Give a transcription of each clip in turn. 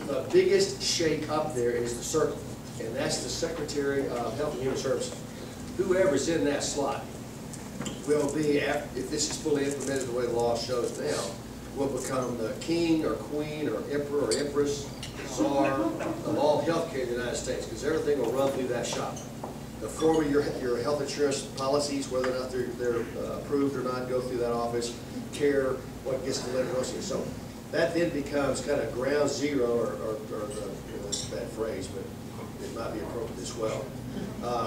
The biggest shake up there is the circle, and that's the Secretary of Health and Human Services. Whoever's in that slot will be, if this is fully implemented the way the law shows now, will become the king or queen or emperor or empress, czar of all healthcare in the United States, because everything will run through that shop. The form of your health insurance policies, whether or not they're approved or not, go through that office. Care, what gets delivered, so that then becomes kind of ground zero, or that's a bad phrase, but it might be appropriate as well,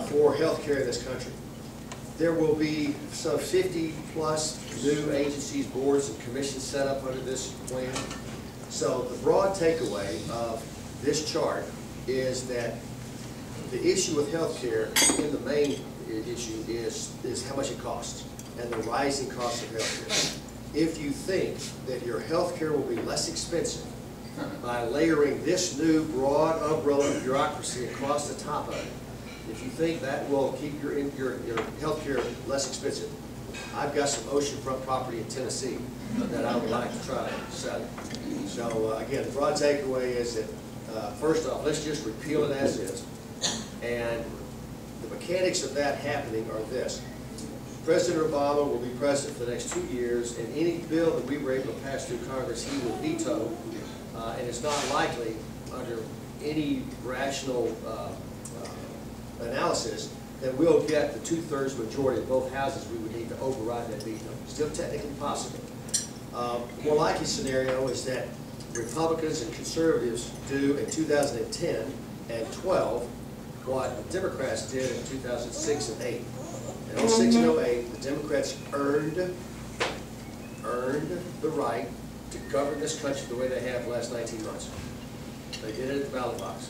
for healthcare in this country. There will be some 50 plus new agencies, boards, and commissions set up under this plan. So the broad takeaway of this chart is that the issue with healthcare, in the main issue, is how much it costs and the rising cost of healthcare. If you think that your healthcare will be less expensive by layering this new broad umbrella of bureaucracy across the top of it, if you think that will keep your healthcare less expensive, I've got some oceanfront property in Tennessee that I would like to try to sell. So again, the broad takeaway is that first off, let's just repeal it as is. And the mechanics of that happening are this. President Obama will be president for the next 2 years, and any bill that we were able to pass through Congress, he will veto, and it's not likely, under any rational analysis, that we'll get the 2/3 majority of both houses we would need to override that veto. Still technically possible. The more likely scenario is that Republicans and conservatives do in 2010 and 12 what the Democrats did in 2006 and 8. In 06 and 08, the Democrats earned the right to govern this country the way they have the last 19 months. They did it at the ballot box.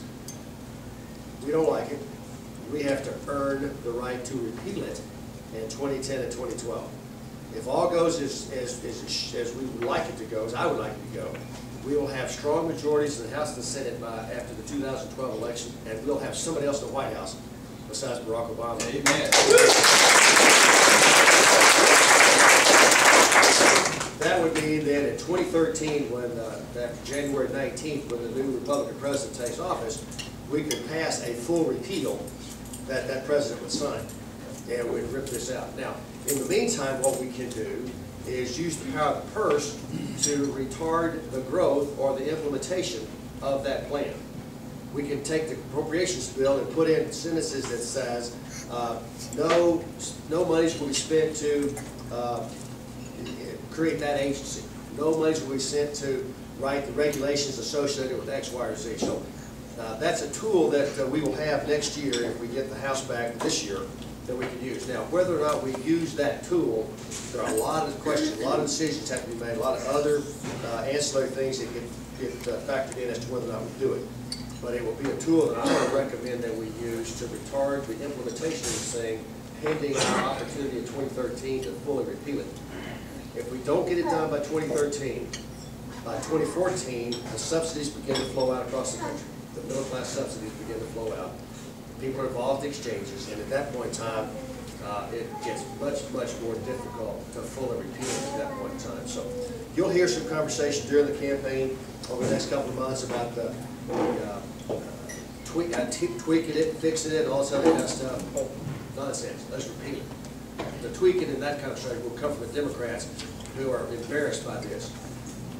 We don't like it. We have to earn the right to repeal it in 2010 and 2012. If all goes as we would like it to go, as I would like it to go, we will have strong majorities in the House and the Senate after the 2012 election, and we'll have somebody else in the White House besides Barack Obama. Amen. That would mean that in 2013, when after January 19th, when the new Republican president takes office, we could pass a full repeal that president would sign, and we'd rip this out. Now, in the meantime, what we can do is use the power of the purse to retard the growth or the implementation of that plan. We can take the appropriations bill and put in sentences that says no monies will be spent to create that agency. No monies will be sent to write the regulations associated with X, Y, or Z. So that's a tool that we will have next year if we get the House back this year that we can use. Now, whether or not we use that tool, there are a lot of questions, a lot of decisions have to be made, a lot of other ancillary things that get factored in as to whether or not we do it. But it will be a tool that I would recommend that we use to retard the implementation of this thing pending our opportunity in 2013 to fully repeal it. If we don't get it done by 2013, by 2014, the subsidies begin to flow out across the country. The middle class subsidies begin to flow out. People are involved in exchanges, and at that point in time, it gets much, much more difficult to fully repeal it at that point in time. So you'll hear some conversation during the campaign over the next couple of months about tweaking it, fixing it, and all this other kind of stuff. Nonsense. Let's repeal it. The tweaking and that kind of strategy will come from the Democrats, who are embarrassed by this.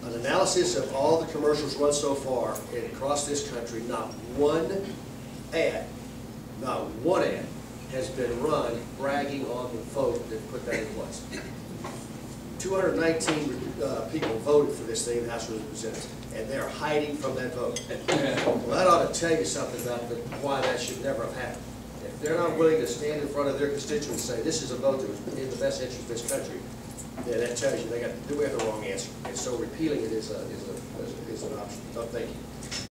An analysis of all the commercials run so far across this country, not one ad has been run bragging on the vote that put that in place. 219 people voted for this thing in the House of Representatives, and they're hiding from that vote. Well, that ought to tell you something about why that should never have happened. If they're not willing to stand in front of their constituents and say this is a vote that was in the best interest of this country, then that tells you we have the wrong answer. And so repealing it is an option. Thank you.